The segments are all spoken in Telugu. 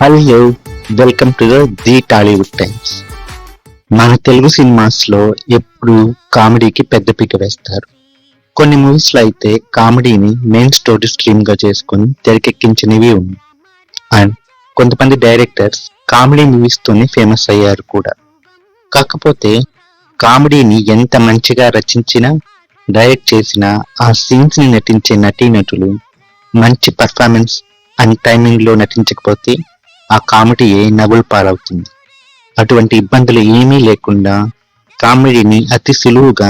Hello, welcome to the Tollywood times. మన తెలుగు సినిమాస్ లో ఎప్పుడు కామెడీకి పెద్దపీట వేస్తారు. కొన్ని మూవీస్ లో అయితే కామెడీని మెయిన్ స్టోరీ స్ట్రీమ్ గా చేసుకుని తెరకెక్కించినవి ఉన్నాయి. అండ్ కొంతమంది డైరెక్టర్స్ కామెడీ మూవీస్ తోనే ఫేమస్ అయ్యారు కూడా. కాకపోతే కామెడీని ఎంత మంచిగా రచించినా, డైరెక్ట్ చేసినా, ఆ సీన్స్ ని నటించే నటీనటులు మంచి పర్ఫార్మెన్స్ అండ్ టైమింగ్ లో నటించకపోతే ఆ కామెడీయే నవ్వుల పాలవుతుంది. అటువంటి ఇబ్బందులు ఏమీ లేకుండా కామెడీని అతి సులువుగా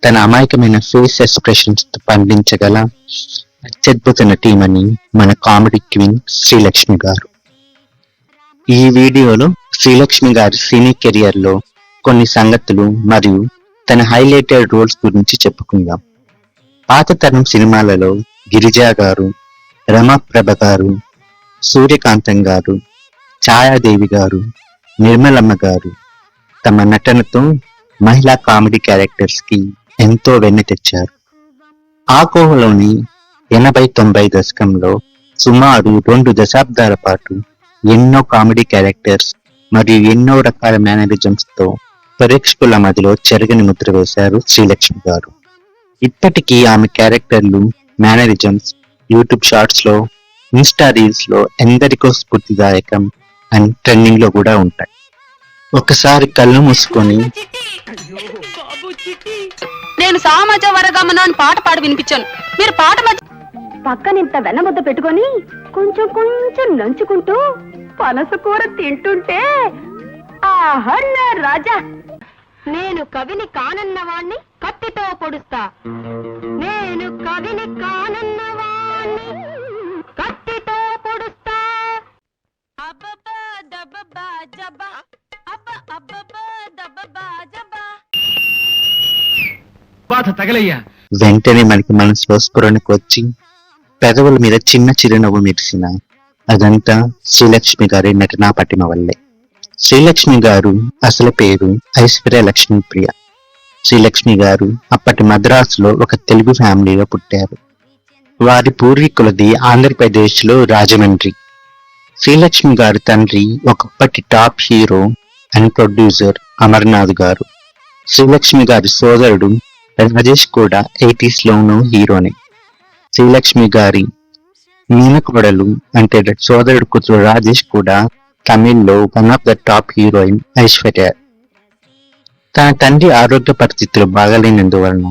తన అమాయకమైన ఫేస్ ఎక్స్ప్రెషన్స్ తో పండించగల అత్యద్భుత నటీమణి మన కామెడీ క్వీన్ శ్రీలక్ష్మి గారు. ఈ వీడియోలో శ్రీలక్ష్మి గారి సినీ కెరియర్ లో కొన్ని సంగతులు మరియు తన హైలైటెడ్ రోల్స్ గురించి చెప్పుకుందాం. పాత తరం సినిమాలలో గిరిజా గారు, రమాప్రభ గారు, సూర్యకాంతం గారు, ఛాయాదేవి గారు, నిర్మలమ్మ గారు తమ నటనతో మహిళా కామెడీ క్యారెక్టర్స్ కి ఎంతో వెన్ను తెచ్చారు. ఆ కోవలోని 80-90 దశకంలో సుమారు 2 దశాబ్దాల పాటు ఎన్నో కామెడీ క్యారెక్టర్స్ మరియు ఎన్నో రకాల మేనరిజమ్స్ తో ప్రేక్షకుల మధ్యలో చెరగని ముద్ర వేశారు శ్రీలక్ష్మి గారు. ఇప్పటికీ ఆమె క్యారెక్టర్లు, మేనరిజమ్స్ యూట్యూబ్ షార్ట్స్ లో, ఇన్స్టా రీల్స్ లో ఎందరికో స్ఫూర్తిదాయకం అండ్ ట్రెండింగ్ లో కూడా ఉంటాయి. ఒకసారి కళ్ళు మూసుకొని నేను సామాజ వరగమన అని పాట పాడి వినిపించాను. మీరు పాట పక్కనింత వెన్నముద్ద పెట్టుకొని కొంచెం కొంచెం నంచుకుంటూ పనస కూర తింటుంటే ఆహన్న రాజా. నేను కవిని కానన్నవాణ్ణి కత్తితో పొడుస్తా, నేను కవిని కానన్నవాణ్ణి కత్తితో పొడుస్తా. అబ్బబ్బా దబ్బబ్బా జబ్బా అబ్బ అబ్బబ్బా దబ్బబ్బా జబ్బా. బాధ తగలయ్యా. వెంటనే మనకి మనసులో స్ఫురణకు వచ్చి పెదవుల మీద చిన్న చిరునవ్వు మెరిసిన అదంతా శ్రీలక్ష్మి గారి నటనా పటిమ వల్లే. శ్రీలక్ష్మి గారు అసలు పేరు ఐశ్వర్య లక్ష్మీ ప్రియ. శ్రీలక్ష్మి గారు అప్పటి మద్రాసులో ఒక తెలుగు ఫ్యామిలీలో పుట్టారు. వారి పూర్వీకులది ఆంధ్రప్రదేశ్ లో రాజమండ్రి. శ్రీలక్ష్మి గారి తండ్రి ఒకప్పటి top hero and producer Amarnath గారు. శ్రీలక్ష్మి గారి సోదరుడు రాజేష్ కూడా 80s లోనూ హీరోనే. శ్రీలక్ష్మి గారి మీనకోడలు అంటే సోదరుడు కూతురు రాజేష్ కూడా తమిళ్లో one of the top heroine Aishwarya. తన తండ్రి ఆరోగ్య పరిస్థితులు బాగాలేనందువలన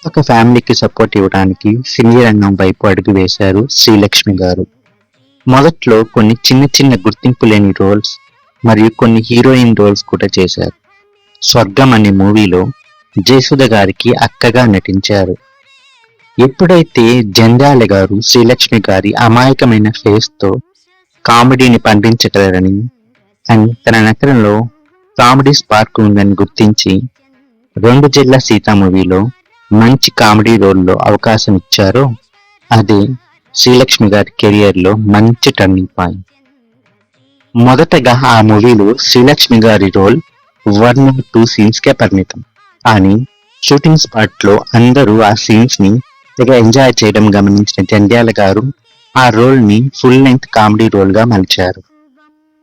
ఒక ఫ్యామిలీకి సపోర్ట్ ఇవ్వడానికి సినీ రంగం వైపు అడుగు వేశారు శ్రీలక్ష్మి గారు. మొదట్లో కొన్ని చిన్న చిన్న గుర్తింపు లేని రోల్స్ మరియు కొన్ని హీరోయిన్ రోల్స్ కూడా చేశారు. స్వర్గం అనే మూవీలో జయసుధ గారికి అక్కగా నటించారు. ఎప్పుడైతే జంధ్యాల గారు శ్రీలక్ష్మి గారి అమాయకమైన ఫేస్ తో కామెడీని పండించగలరని అండ్ తన నటనలో కామెడీ స్పార్క్ ఉందని గుర్తించి 2 జిల్లా సీత మూవీలో మంచి కామెడీ రోల్లో అవకాశం ఇచ్చారో అదే శ్రీలక్ష్మి గారి కెరియర్ లో మంచి టర్నింగ్ పాయింట్. మొదటగా ఆ మూవీలో శ్రీలక్ష్మి గారి రోల్ 1-2 సీన్స్ కే పరిమితం. కానీ షూటింగ్ స్పాట్ లో అందరూ ఆ సీన్స్ ని తెగ ఎంజాయ్ చేయడం గమనించిన జంధ్యాల గారు ఆ రోల్ ని ఫుల్ లెంగ్త్ కామెడీ రోల్ గా మలిచారు.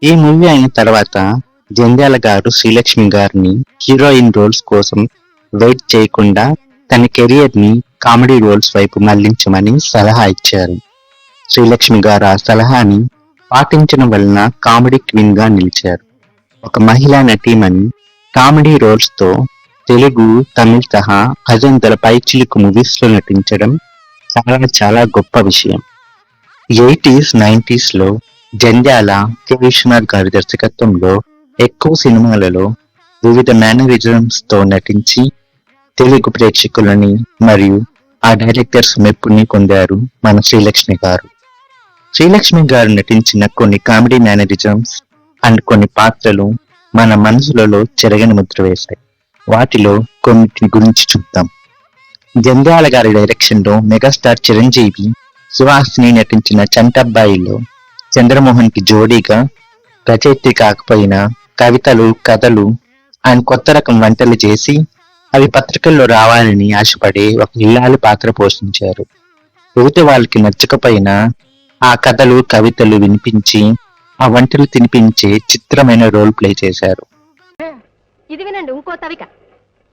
ఈ మూవీ అయిన తర్వాత జంధ్యాల గారు శ్రీలక్ష్మి గారిని హీరోయిన్ రోల్స్ కోసం వెయిట్ చేయకుండా తన కెరియర్ ని కామెడీ రోల్స్ వైపు మళ్లించమని సలహా ఇచ్చారు. శ్రీలక్ష్మి గారు ఆ సలహాని పాటించడం వలన కామెడీ క్వీన్ గా నిలిచారు. ఒక మహిళా నటీమణి కామెడీ రోల్స్ తో తెలుగు, తమిళ్ సహా 500 పైచిలుకు మూవీస్ లో నటించడం చాలా చాలా గొప్ప విషయం. 80s, 90s లో జంధ్యాల కె. విశ్వనాథ్ గారి దర్శకత్వంలో ఎక్కువ సినిమాలలో వివిధ మేనరిజమ్స్ తో నటించి తెలుగు ప్రేక్షకులని మరియు ఆ డైరెక్టర్స్ మెప్పుని పొందారు మన శ్రీలక్ష్మి గారు. శ్రీలక్ష్మి గారు నటించిన కొన్ని కామెడీ మేనరిజమ్స్ అండ్ కొన్ని పాత్రలు మన మనసులలో చెరగని ముద్ర వేశాయి. వాటిలో కొన్నిటి గురించి చూద్దాం. జంధ్యాల గారి డైరెక్షన్ లో మెగాస్టార్ చిరంజీవి, సుహాసిని నటించిన చంటబ్బాయిలో చంద్రమోహన్ కి జోడీగా రచయిత్రి కాకపోయినా కవితలు, కథలు అండ్ కొత్త రకం వంటలు చేసి అవి పత్రికల్లో రావాలని ఆశపడే ఒక ఇల్లాలి పాత్ర పోషించారు. ఎదుటి వాళ్ళకి నచ్చకపోయినా ఆ కథలు, కవితలు వినిపించి ఆ వంటలు తినిపించే చిత్రమైన రోల్ ప్లే చేశారు. ఇది వినండి ఇంకో తవిక.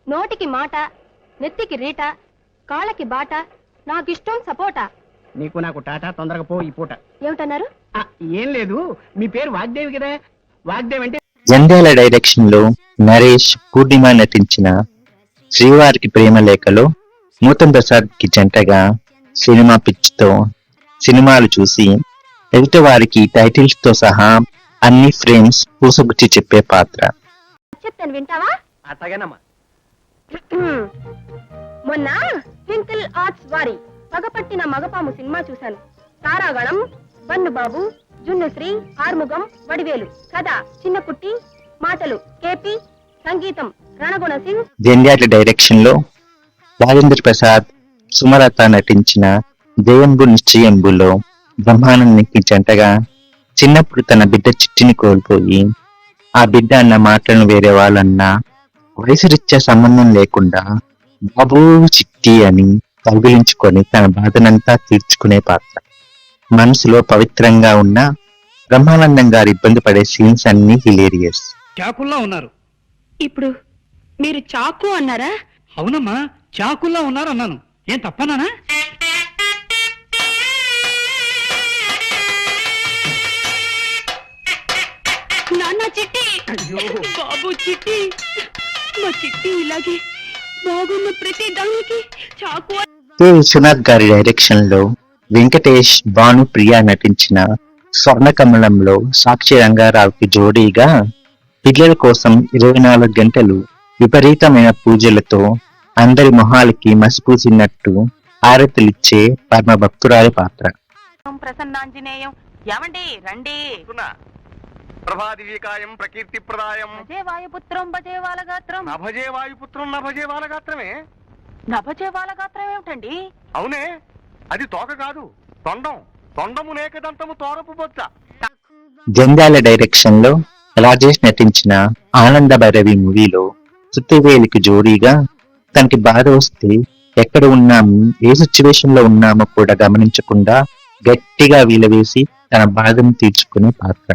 నోటికి మాట, నెత్తికి రీట, కాళ్ళకి బాట, నాకిష్టం సపోటా. నీకు నాకు టాటా, తొందరగా పో ఈ పూట. ఏమిటన్నారు? ఏం లేదు, మీ పేరు వాగ్దేవి కదా. వాగ్దేవి అంటే జంధ్యాల డైరెక్షన్ లో నరేష్, పూర్ణిమ నటించిన శ్రీవారికి ప్రేమ లేఖలో నూతన్ ప్రసాద్ కి జంటగా సినిమా పిచ్చితో సినిమాలు చూసి ఎదుటి వారికి టైటిల్స్ తో సహా అన్ని ఫ్రేమ్స్ పూసగుచ్చి చెప్పే పాత్ర. చెప్తాను వింటావా? అట్టగనమ్మా. మొన్న ట్వింకిల్ ఆర్ట్స్ వారి పగపట్టిన మగపాము సినిమా చూశాను. తారాగణం, బన్నుబాబు, జున్నుశ్రీ, ఆర్ముగం, వడివేలు. కథ చిన్న కుట్టి, మాటలు కేపి, సంగీతం రణగుణ సింగ్. జంధ్యాల డైరెక్షన్ లో రాజేంద్ర ప్రసాద్, సుమలత నటించిన దేయంబు నిశ్చయంబులో బ్రహ్మానందానికి జంటగా చిన్నప్పుడు తన బిడ్డ చిట్టిని కోల్పోయి ఆ బిడ్డ అన్న మాటలను వేరే వాళ్ళన్నా వయసు రీత్యా సంబంధం లేకుండా బాబు చిట్టి అని కౌగిలించుకొని తన బాధనంతా తీర్చుకునే పాత్ర. మనసులో పవిత్రంగా ఉన్న బ్రహ్మానందం గారు ఇబ్బంది పడే సీన్స్ అన్ని హిలేరియస్. చాకుల్లా ఉన్నారు. ఇప్పుడు మీరు చాకు అన్నారా? అవునమ్మా, చాకుల్లా ఉన్నారు అన్నాను. ఏం తప్పనానా? నాన్న చిట్టి, బాబు చిట్టి, మా చిట్టి ఇలాగే బాగున్న ప్రతి దానికి చాకు. కె విశ్వనాథ్ గారి డైరెక్షన్ లో వెంకటేష్, భాను ప్రియ నటించిన స్వర్ణకమలంలో సాక్షి రంగారావుకి జోడీగా పిల్లల కోసం 24 గంటలు విపరీతమైన పూజలతో అందరి మొహాలకి మసిపూసినట్టు హారతులిచ్చే పరమ భక్తురాలి పాత్ర. ప్రసన్నాంజనేయం. ఏమండి రండి. ప్రభాదివికాయం ప్రకీర్తి ప్రదాయం భజే వాయుపుత్రం భజే వాలగాత్రం. నభజే వాయుపుత్రం నభజే బాలగాత్రమే. నభజే వాలగాత్రం ఏమిటండి? అవునే, అది తోక కాదు, తొండం. తొండము నేకదంతము తోరపు బొచ్చ. జంధ్యాల డైరెక్షన్ లో రాజేష్ నటించిన ఆనంద భైరవి మూవీలో సుత్తివేలికి జోడీగా తనకి బాధ వస్తే ఎక్కడ ఉన్నాము, ఏ సిచ్యువేషన్ లో ఉన్నామో కూడా గమనించకుండా గట్టిగా వీలవేసి తన బాధను తీర్చుకునే పాత్ర.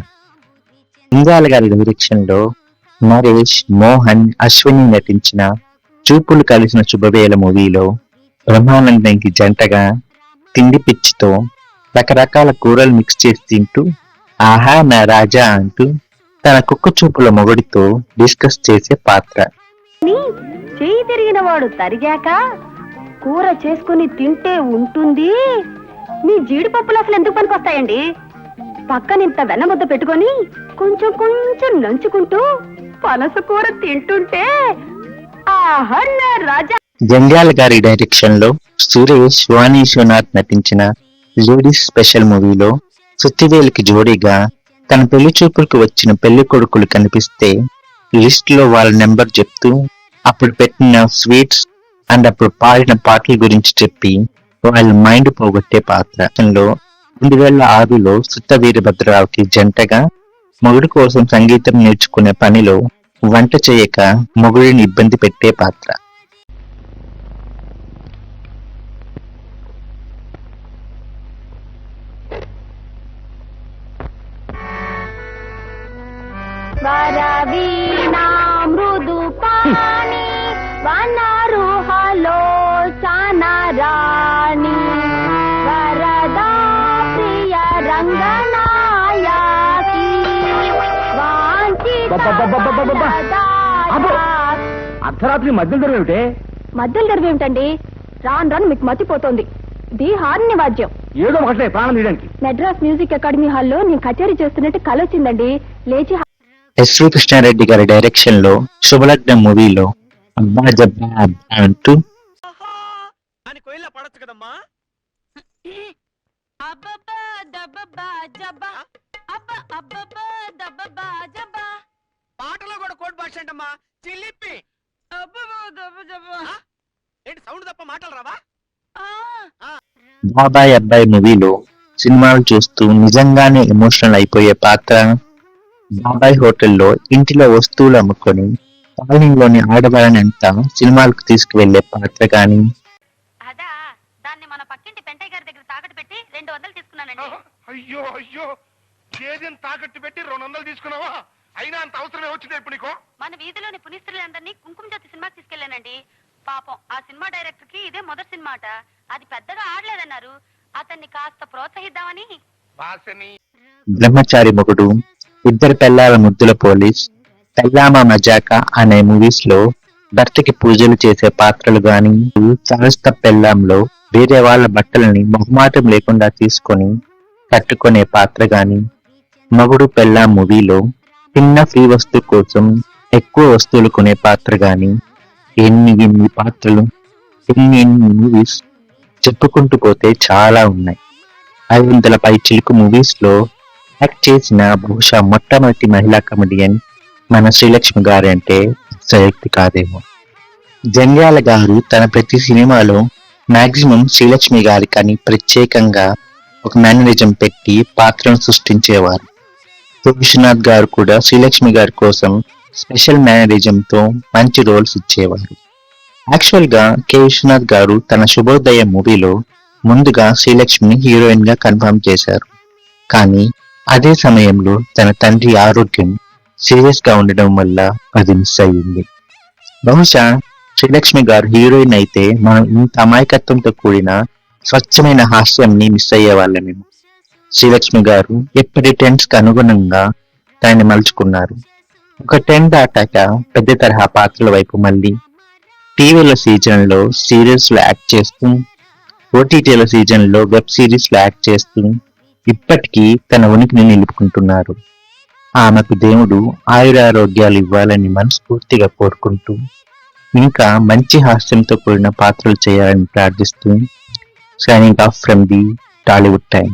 జంధ్యాల గారి డైరెక్షన్ లో నరేష్, మోహన్, అశ్విని నటించిన చూపులు కలిసిన శుభవేళ మూవీలో బ్రహ్మానందంకి జంటగా తిండి పిచ్చితో రకరకాల కూరలు మిక్స్ చేసి తింటూ ఆహా నా రాజా అంటూ తన కుక్క చూపుల మొగుడితో డిస్కస్ చేసే పాత్ర. చేయి తిరిగిన వాడు తరిగాక కూర చేసుకుని తింటే ఉంటుంది. మీ జీడిపప్పులు అసలు ఎందుకు పనికొస్తాయండి? పక్కనింత వెన్నముద్ద పెట్టుకొని కొంచెం కొంచెం నంచుకుంటూ పనస కూర తింటుంటే ఆహా నా రాజా. జంధ్యాల గారి డైరెక్షన్ లో సురేష్, వాణి విశ్వనాథ్ నటించిన లేడీస్ స్పెషల్ మూవీలో సుత్తివేలికి జోడీగా తన పెళ్లి చూపులకు వచ్చిన పెళ్లి కొడుకులు కనిపిస్తే లిస్ట్ లో వాళ్ళ నెంబర్ చెప్తూ అప్పుడు పెట్టిన స్వీట్స్ అండ్ అప్పుడు పాడిన పాటల గురించి చెప్పి వాళ్ళ మైండ్ పోగొట్టే పాత్ర. 2006లో సుత్త వీరభద్రరావుకి జంటగా మొగుడు కోసం సంగీతం నేర్చుకునే పనిలో వంట చేయక మొగుడిని ఇబ్బంది పెట్టే పాత్ర. వరవీణా మృదు పాణి వనరుహలో చానరాణి వరదా ప్రియ రంగనాయకి అర్ధరాత్రి మధ్యలో దొరవేమిటే? మధ్యలో దొరికేమిటండి? రాను రాను మీకు మతిపోతోంది. ఇది హార్ని వాద్యం. ఏదో ఒకటే ప్రాణం తీయడానికి. మెడ్రాస్ మ్యూజిక్ అకాడమీ హాల్లో నేను కచేరీ చేస్తున్నట్టు కలొచ్చిందండి. లేచి ఎస్వి కృష్ణారెడ్డి గారి డైరెక్షన్ లో శుభలగ్నం మూవీలో అబ్బా జబ్బా అబ్బా అంటూ అని కోయిలా పడొచ్చు కదమ్మా. అబ్బబ్బా దబ్బబ్బా జబ్బా. అబ్బ అబ్బబ్బా దబ్బబ్బా జబ్బా. పాటలో కూడా కోడ్ భాష అంటమ్మా. చిల్లిప్పి అబ్బబ్బా దబ్బ జబ్బా. ఏంటి సౌండ్ తప్ప మాటలు రావా? బాబాయ్ అబ్బాయి మూవీలో సినిమాలు చూస్తూ నిజంగానే ఎమోషనల్ అయిపోయే పాత్ర. బాబాయ్ హోటల్లో ఇంటిలో వస్తువులు అమ్ముకొని కాలనీలోని ఆడవాళ్ళని అంతా సినిమాలకు తీసుకువెళ్లే పాత్ర గాని. అదా దాన్ని మన పక్కింటి పెంటయ్య గారి దగ్గర తాకట్టు పెట్టి 200 తీసుకున్నానండి. అయ్యో అయ్యో, గేదెని తాకట్టు పెట్టి 200 తీసుకున్నావా? అయినా అంత అవసరమే వచ్చింది ఇప్పుడు నీకు? మన వీధిలోని పునిస్త్రీలందరినీ కుంకుమ జ్యోతి సినిమాకి తీసుకెళ్లానండి. పాపం ఆ సినిమా డైరెక్టర్ కి ఇదే మొదటి సినిమా అట. అది పెద్దగా ఆడలేదన్నారు. అతన్ని కాస్త ప్రోత్సహిద్దామని. వాసని బ్రహ్మచారి మొగుడు, ఇద్దరు పెళ్ళాల ముద్దుల పోలీస్, పెళ్ళామా మజాక అనే మూవీస్ లో భర్తకి పూజలు చేసే పాత్రలు గాని, సరస్త పెళ్ళాంలో వేరే వాళ్ళ బట్టలని మొహమాటం లేకుండా తీసుకొని కట్టుకునే పాత్ర గాని, మొగుడు పెళ్ళాం మూవీలో చిన్న ఫ్రీ వస్తువు కోసం ఎక్కువ వస్తువులు కొనే పాత్ర గాని, ఎన్ని పాత్రలు, ఎన్ని మూవీస్ చెప్పుకుంటూ పోతే చాలా ఉన్నాయి. 500 పై చిలుకు మూవీస్ లో యాక్ట్ చేసిన బహుశా మొట్టమొదటి మహిళా కమెడియన్ మన శ్రీలక్ష్మి గారు అంటే శక్తి కాదేమో. జంధ్యాల గారు తన ప్రతి సినిమాలో మాక్సిమం శ్రీలక్ష్మి గారికని ప్రత్యేకంగా ఒక మేనరిజం పెట్టి పాత్రను సృష్టించేవారు. విశ్వనాథ్ గారు కూడా శ్రీలక్ష్మి గారి కోసం స్పెషల్ మేనరిజంతో మంచి రోల్స్ ఇచ్చేవారు. యాక్చువల్ గా కె విశ్వనాథ్ గారు తన శుభోదయ మూవీలో ముందుగా శ్రీలక్ష్మిని హీరోయిన్ గా కన్ఫర్మ్ చేశారు. కానీ అదే సమయంలో తన తండ్రి ఆరోగ్యం సీరియస్ గా ఉండడం వల్ల అది మిస్ అయ్యింది. బహుశా శ్రీలక్ష్మి గారు హీరోయిన్ అయితే మనం ఇంత అమాయకత్వంతో కూడిన స్వచ్ఛమైన హాస్యాన్ని మిస్ అయ్యే వాళ్ళమేమో. శ్రీలక్ష్మి గారు ఎప్పటి ట్రెండ్స్ కి అనుగుణంగా దాన్ని మలుచుకున్నారు. ఒక ట్రెండ్ దాటాక పెద్ద తరహా పాత్రల వైపు మళ్ళీ టీవీల సీజన్ లో సీరియల్స్ లో యాక్ట్ చేస్తూ, ఓటీటీల సీజన్ లో వెబ్ సిరీస్ లో యాక్ట్ చేస్తూ ఇప్పటికీ తన ఉనికిని నిలుపుకుంటున్నారు. ఆమెకు దేవుడు ఆయురారోగ్యాలు ఇవ్వాలని మనస్ఫూర్తిగా కోరుకుంటూ, ఇంకా మంచి హాస్యంతో కూడిన పాత్రలు చేయాలని ప్రార్థిస్తూ, signing off from the Tollywood time.